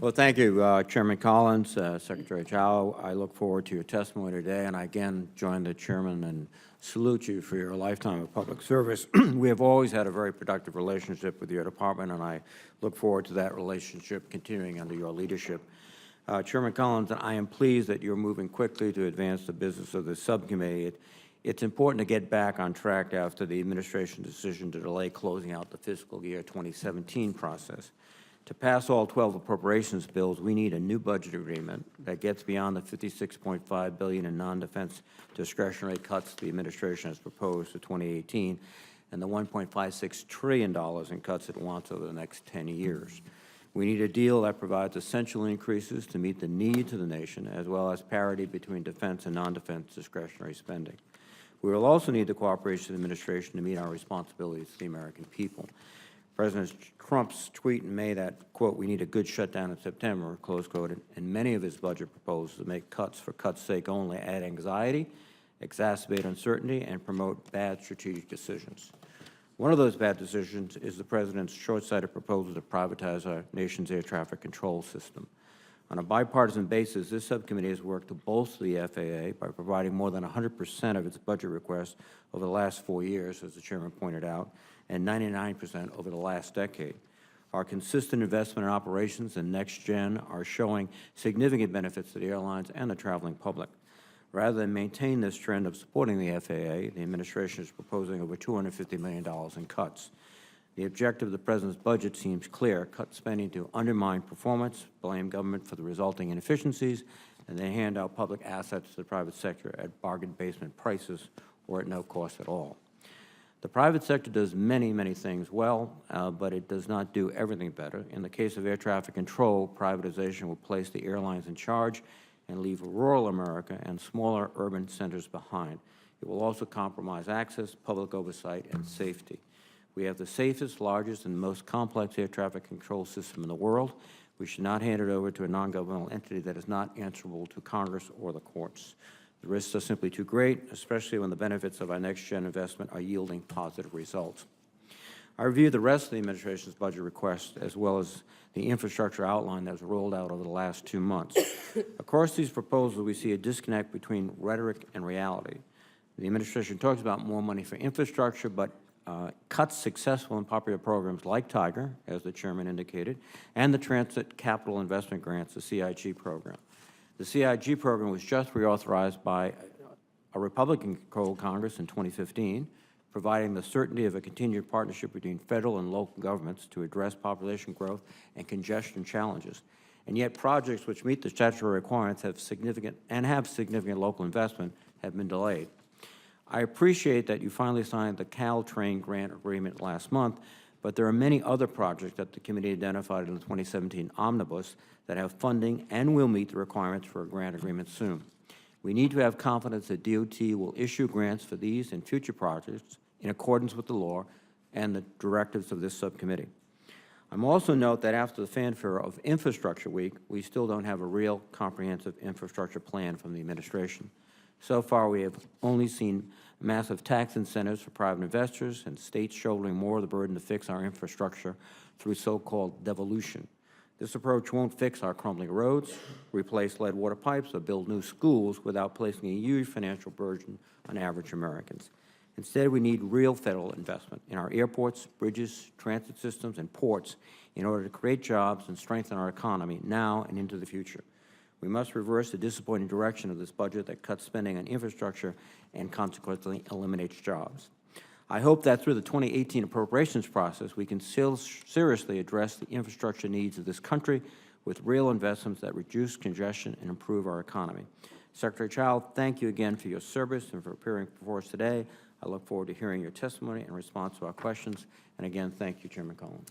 Well, thank you, Chairman Collins, Secretary Chow. I look forward to your testimony today, and I again join the chairman and salute you for your lifetime of public service. We have always had a very productive relationship with your department, and I look forward to that relationship continuing under your leadership. Chairman Collins, I am pleased that you're moving quickly to advance the business of the subcommittee. It's important to get back on track after the administration's decision to delay closing out the fiscal year 2017 process. To pass all 12 appropriations bills, we need a new budget agreement that gets beyond the $56.5 billion in non-defense discretionary cuts the administration has proposed for 2018 and the $1.56 trillion in cuts it wants over the next 10 years. We need a deal that provides essential increases to meet the needs of the nation, as well as parity between defense and non-defense discretionary spending. We will also need the cooperation of the administration to meet our responsibilities to the American people. President Trump's tweet in May that, quote, "we need a good shutdown in September," close quote, and many of his budget proposals make cuts for cuts' sake only add anxiety, exacerbate uncertainty, and promote bad strategic decisions. One of those bad decisions is the President's short-sighted proposal to privatize our nation's air traffic control system. On a bipartisan basis, this subcommittee has worked to bolster the FAA by providing more than 100% of its budget requests over the last 4 years, as the chairman pointed out, and 99% over the last decade. Our consistent investment in operations and next-gen are showing significant benefits to the airlines and the traveling public. Rather than maintain this trend of supporting the FAA, the administration is proposing over $250 million in cuts. The objective of the President's budget seems clear: cut spending to undermine performance, blame government for the resulting inefficiencies, and then hand out public assets to the private sector at bargain basement prices or at no cost at all. The private sector does many, many things well, but it does not do everything better. In the case of air traffic control, privatization will place the airlines in charge and leave rural America and smaller urban centers behind. It will also compromise access, public oversight, and safety. We have the safest, largest, and most complex air traffic control system in the world. We should not hand it over to a non-governmental entity that is not answerable to Congress or the courts. The risks are simply too great, especially when the benefits of our next-gen investment are yielding positive results. I reviewed the rest of the administration's budget request, as well as the infrastructure outline that was rolled out over the last 2 months. Across these proposals, we see a disconnect between rhetoric and reality. The administration talks about more money for infrastructure, but cuts successful and popular programs like Tiger, as the chairman indicated, and the Transit Capital Investment Grants, the CIG program. The CIG program was just reauthorized by a Republican-controlled Congress in 2015, providing the certainty of a continued partnership between federal and local governments to address population growth and congestion challenges. And yet projects which meet the statutory requirements have significant local investment have been delayed. I appreciate that you finally signed the Caltrain grant agreement last month, but there are many other projects that the committee identified in the 2017 omnibus that have funding and will meet the requirements for a grant agreement soon. We need to have confidence that DOT will issue grants for these and future projects in accordance with the law and the directives of this subcommittee. I'm also note that after the fanfare of Infrastructure Week, we still don't have a real comprehensive infrastructure plan from the administration. So far, we have only seen massive tax incentives for private investors and states shouldering more of the burden to fix our infrastructure through so-called devolution. This approach won't fix our crumbling roads, replace lead water pipes, or build new schools without placing a huge financial burden on average Americans. Instead, we need real federal investment in our airports, bridges, transit systems, and ports in order to create jobs and strengthen our economy now and into the future. We must reverse the disappointing direction of this budget that cuts spending on infrastructure and consequently eliminates jobs. I hope that through the 2018 appropriations process, we can seriously address the infrastructure needs of this country with real investments that reduce congestion and improve our economy. Secretary Chow, thank you again for your service and for appearing before us today. I look forward to hearing your testimony and response to our questions. And again, thank you, Chairman Collins.